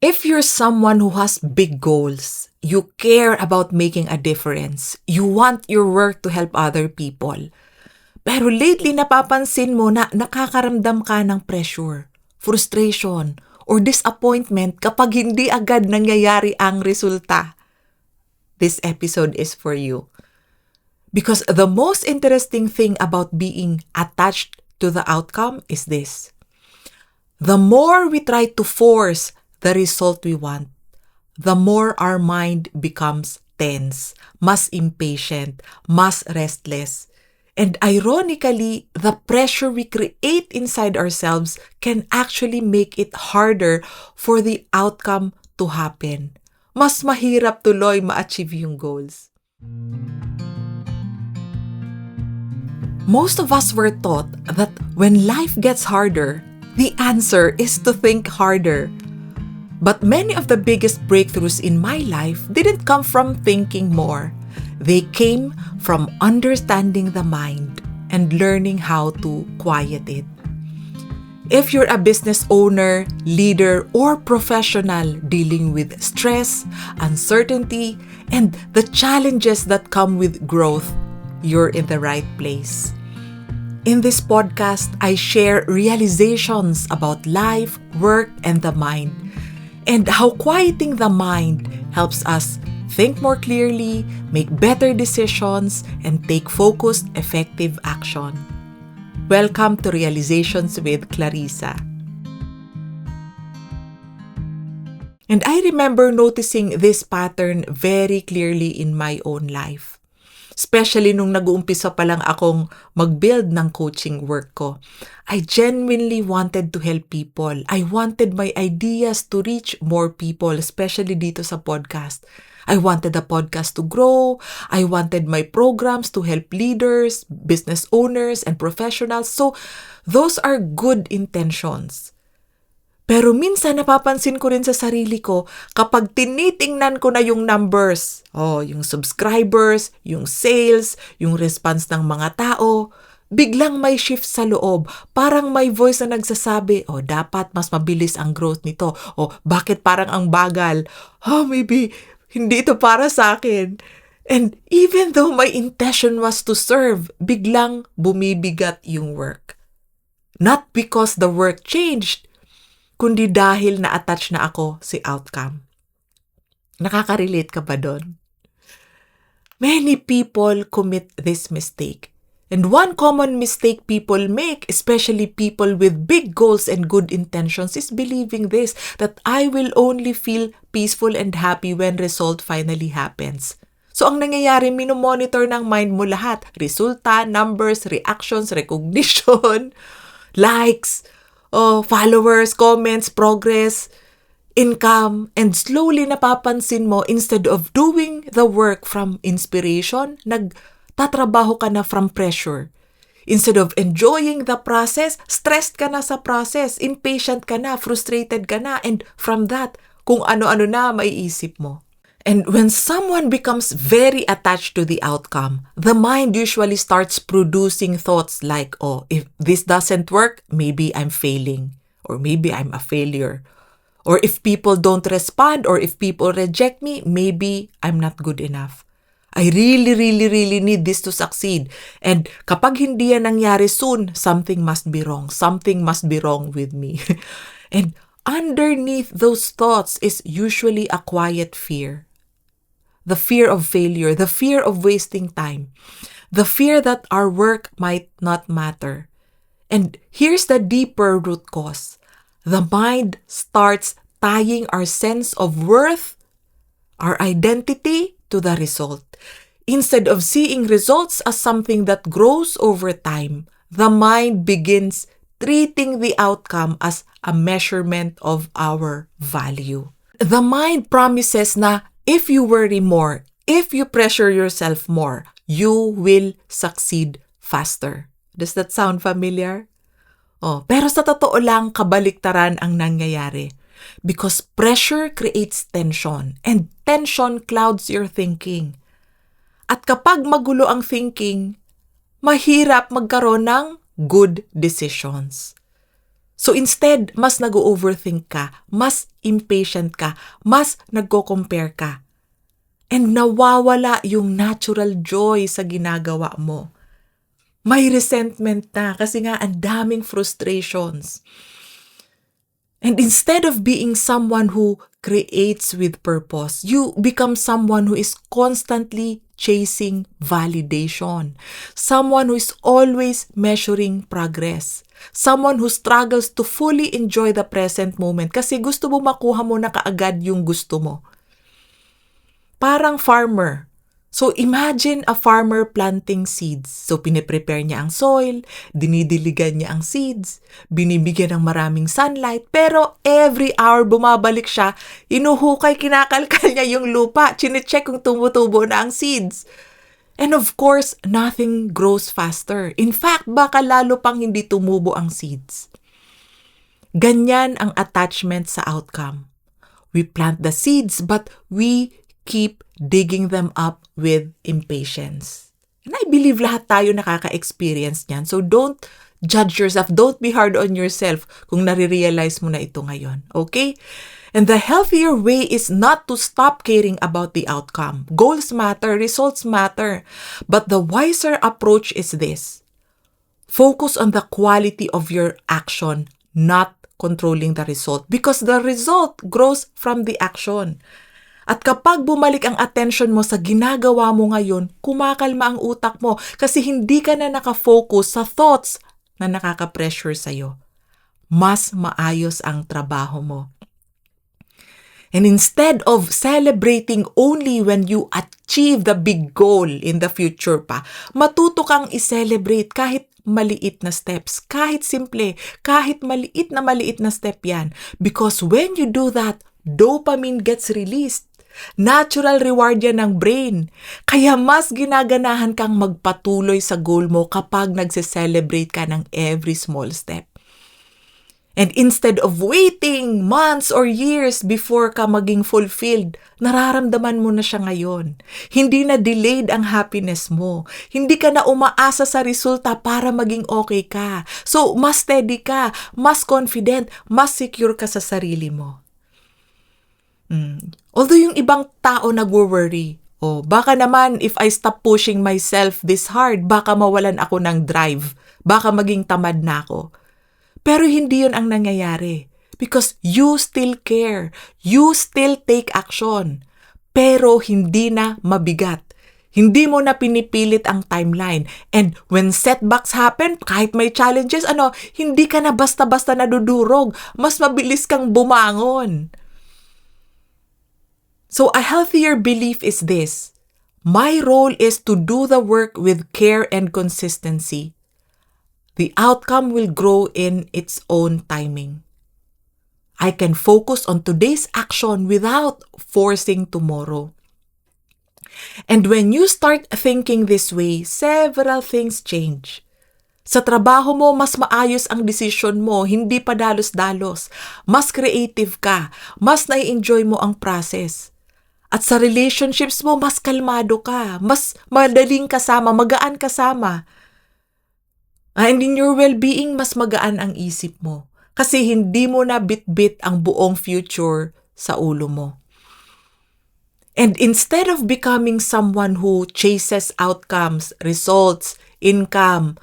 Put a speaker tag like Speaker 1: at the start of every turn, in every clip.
Speaker 1: If you're someone who has big goals, you care about making a difference, you want your work to help other people, pero lately napapansin mo na nakakaramdam ka ng pressure, frustration, or disappointment kapag hindi agad nangyayari ang resulta, this episode is for you. Because the most interesting thing about being attached to the outcome is this. The more we try to force the result we want, the more our mind becomes tense, mas impatient, mas restless. And ironically, the pressure we create inside ourselves can actually make it harder for the outcome to happen. Mas mahirap tuloy ma-achieve yung goals. Most of us were taught that when life gets harder, the answer is to think harder. But many of the biggest breakthroughs in my life didn't come from thinking more. They came from understanding the mind and learning how to quiet it. If you're a business owner, leader, or professional dealing with stress, uncertainty, and the challenges that come with growth, you're in the right place. In this podcast, I share realizations about life, work, and the mind, and how quieting the mind helps us think more clearly, make better decisions, and take focused, effective action. Welcome to Realizations with Clarissa. And I remember noticing this pattern very clearly in my own life. Especially nung nag-uumpisa pa lang akong mag-build ng coaching work ko. I genuinely wanted to help people. I wanted my ideas to reach more people, especially dito sa podcast. I wanted the podcast to grow. I wanted my programs to help leaders, business owners, and professionals. So, those are good intentions. Pero minsan napapansin ko rin sa sarili ko kapag tinitingnan ko na yung numbers, yung subscribers, yung sales, yung response ng mga tao, biglang may shift sa loob. Parang may voice na nagsasabi, dapat mas mabilis ang growth nito. Bakit parang ang bagal? Maybe hindi ito para sa akin. And even though my intention was to serve, biglang bumibigat yung work. Not because the work changed, kundi dahil na-attach na ako si outcome. Nakaka-relate ka ba doon? Many people commit this mistake. And one common mistake people make, especially people with big goals and good intentions, is believing this, that I will only feel peaceful and happy when result finally happens. So ang nangyayari, minomonitor ng mind mo lahat. Resulta, numbers, reactions, recognition, likes, followers, comments, progress, income, and slowly napapansin mo, instead of doing the work from inspiration, nagtatrabaho ka na from pressure. Instead of enjoying the process, stressed ka na sa process, impatient ka na, frustrated ka na, and from that, kung ano-ano na maiisip mo. And when someone becomes very attached to the outcome, the mind usually starts producing thoughts like, if this doesn't work, maybe I'm failing, or maybe I'm a failure. Or if people don't respond, or if people reject me, maybe I'm not good enough. I really, really, really need this to succeed. And kapag hindi yan nangyari soon, something must be wrong. Something must be wrong with me. And underneath those thoughts is usually a quiet fear. The fear of failure, the fear of wasting time, the fear that our work might not matter. And here's the deeper root cause. The mind starts tying our sense of worth, our identity, to the result. Instead of seeing results as something that grows over time, the mind begins treating the outcome as a measurement of our value. The mind promises na if you worry more, if you pressure yourself more, you will succeed faster. Does that sound familiar? Pero sa totoo lang, kabaliktaran ang nangyayari. Because pressure creates tension, and tension clouds your thinking. At kapag magulo ang thinking, mahirap magkaroon ng good decisions. So instead, mas nag-overthink ka, mas impatient ka, mas nagko-compare ka. And nawawala yung natural joy sa ginagawa mo. May resentment na kasi nga ang daming frustrations. And instead of being someone who creates with purpose, you become someone who is constantly chasing validation. Someone who is always measuring progress. Someone who struggles to fully enjoy the present moment kasi gusto mo makuha mo na kaagad yung gusto mo. Parang farmer. So imagine a farmer planting seeds. So piniprepare niya ang soil, dinidiligan niya ang seeds, binibigyan ng maraming sunlight, pero every hour bumabalik siya, inuhukay, kinakalkal niya yung lupa, chinecheck kung tumutubo na ang seeds. And of course, nothing grows faster. In fact, baka lalo pang hindi tumubo ang seeds. Ganyan ang attachment sa outcome. We plant the seeds but we keep digging them up with impatience. And I believe lahat tayo nakaka-experience niyan. So don't judge yourself. Don't be hard on yourself kung nare-realize mo na ito ngayon. Okay? And the healthier way is not to stop caring about the outcome. Goals matter, results matter. But the wiser approach is this. Focus on the quality of your action, not controlling the result. Because the result grows from the action. At kapag bumalik ang attention mo sa ginagawa mo ngayon, kumakalma ang utak mo kasi hindi ka na nakafocus sa thoughts na nakaka-pressure sa'yo. Mas maayos ang trabaho mo. And instead of celebrating only when you achieve the big goal in the future pa, matuto kang i-celebrate kahit maliit na steps, kahit simple, kahit maliit na step yan. Because when you do that, dopamine gets released. Natural reward yan ng brain. Kaya mas ginaganahan kang magpatuloy sa goal mo kapag nagse-celebrate ka ng every small step. And instead of waiting months or years before ka maging fulfilled, nararamdaman mo na siya ngayon. Hindi na delayed ang happiness mo. Hindi ka na umaasa sa resulta para maging okay ka. So, mas steady ka, mas confident, mas secure ka sa sarili mo. Although yung ibang tao nagwo-worry, baka naman if I stop pushing myself this hard, baka mawalan ako ng drive, baka maging tamad na ako. Pero hindi yun ang nangyayari. Because you still care. You still take action. Pero hindi na mabigat. Hindi mo na pinipilit ang timeline. And when setbacks happen, kahit may challenges, hindi ka na basta-basta nadudurog. Mas mabilis kang bumangon. So a healthier belief is this. My role is to do the work with care and consistency. The outcome will grow in its own timing. I can focus on today's action without forcing tomorrow. And when you start thinking this way, several things change. Sa trabaho mo, mas maayos ang decision mo, hindi pa dalos-dalos. Mas creative ka, mas nai-enjoy mo ang process. At sa relationships mo, mas kalmado ka, mas madaling kasama, magaan kasama. And in your well-being, mas magaan ang isip mo. Kasi hindi mo na bit-bit ang buong future sa ulo mo. And instead of becoming someone who chases outcomes, results, income,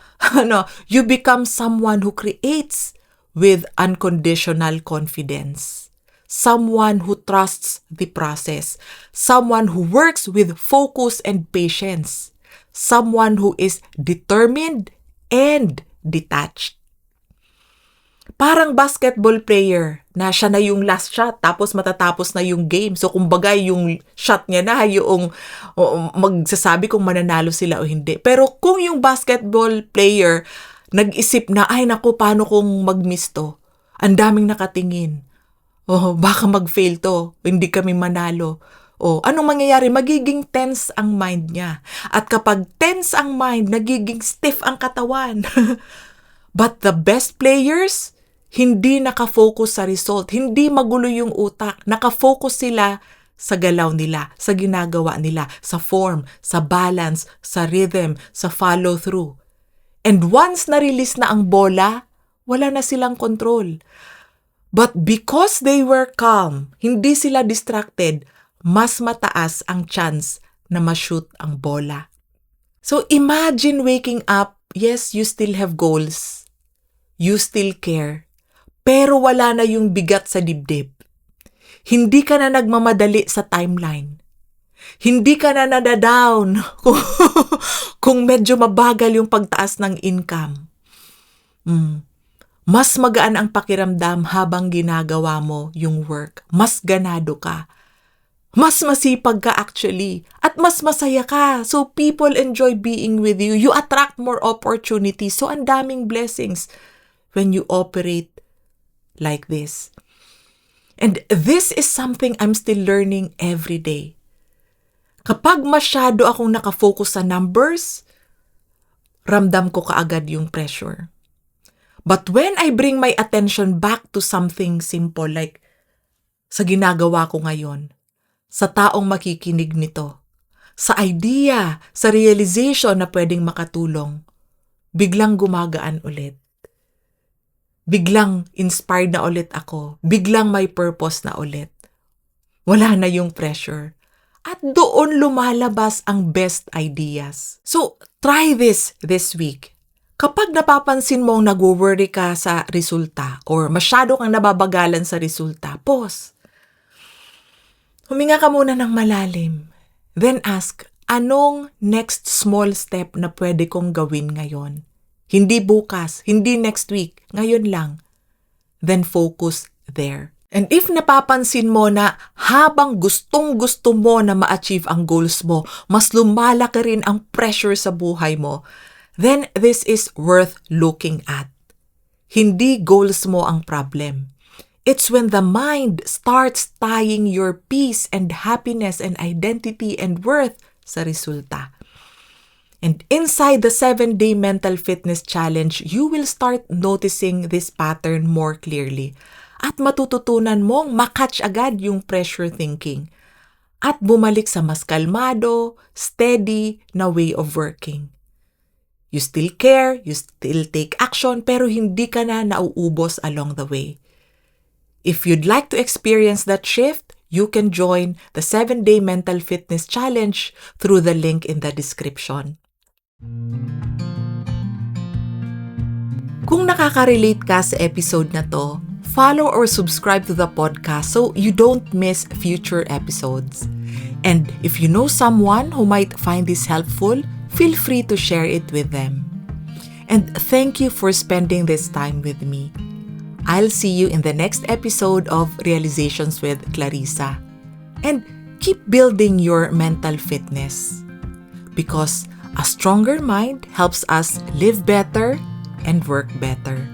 Speaker 1: you become someone who creates with unconditional confidence. Someone who trusts the process. Someone who works with focus and patience. Someone who is determined and detached. Parang basketball player na siya na yung last shot tapos matatapos na yung game. So kumbaga yung shot niya na yung magsasabi kung mananalo sila o hindi. Pero kung yung basketball player nag-isip na, ay naku, paano kung mag-miss to? Ang daming nakatingin. Baka mag-fail to. Hindi kami manalo. Anong mangyayari? Magiging tense ang mind niya. At kapag tense ang mind, nagiging stiff ang katawan. But the best players, hindi nakafocus sa result. Hindi magulo yung utak. Nakafocus sila sa galaw nila, sa ginagawa nila, sa form, sa balance, sa rhythm, sa follow-through. And once na-release na ang bola, wala na silang control. But because they were calm, hindi sila distracted, mas mataas ang chance na ma-shoot ang bola. So imagine waking up, yes, you still have goals. You still care. Pero wala na yung bigat sa dibdib. Hindi ka na nagmamadali sa timeline. Hindi ka na nadadown kung medyo mabagal yung pagtaas ng income. Mas magaan ang pakiramdam habang ginagawa mo yung work. Mas ganado ka. Mas masipag ka actually. At mas masaya ka. So people enjoy being with you. You attract more opportunities. So ang daming blessings when you operate like this. And this is something I'm still learning every day. Kapag masyado akong nakafocus sa numbers, ramdam ko kaagad yung pressure. But when I bring my attention back to something simple like sa ginagawa ko ngayon, sa taong makikinig nito, sa idea, sa realization na pwedeng makatulong, biglang gumagaan ulit. Biglang inspired na ulit ako. Biglang may purpose na ulit. Wala na yung pressure. At doon lumalabas ang best ideas. So, try this week. Kapag napapansin mong nag-worry ka sa resulta or masyado kang nababagalan sa resulta, pause. Huminga ka muna ng malalim. Then ask, anong next small step na pwede kong gawin ngayon? Hindi bukas, hindi next week, ngayon lang. Then focus there. And if napapansin mo na habang gustong-gusto mo na ma-achieve ang goals mo, mas lumalaki rin ang pressure sa buhay mo, then this is worth looking at. Hindi goals mo ang problem. It's when the mind starts tying your peace and happiness and identity and worth sa resulta. And inside the 7-day mental fitness challenge, you will start noticing this pattern more clearly. At matututunan mong makatch agad yung pressure thinking. At bumalik sa mas kalmado, steady na way of working. You still care, you still take action, pero hindi ka na nauubos along the way. If you'd like to experience that shift, you can join the 7-day mental fitness challenge through the link in the description. Kung nakaka-relate ka sa episode na to, follow or subscribe to the podcast so you don't miss future episodes. And if you know someone who might find this helpful, feel free to share it with them. And thank you for spending this time with me. I'll see you in the next episode of Realizations with Clarissa. And keep building your mental fitness. Because a stronger mind helps us live better and work better.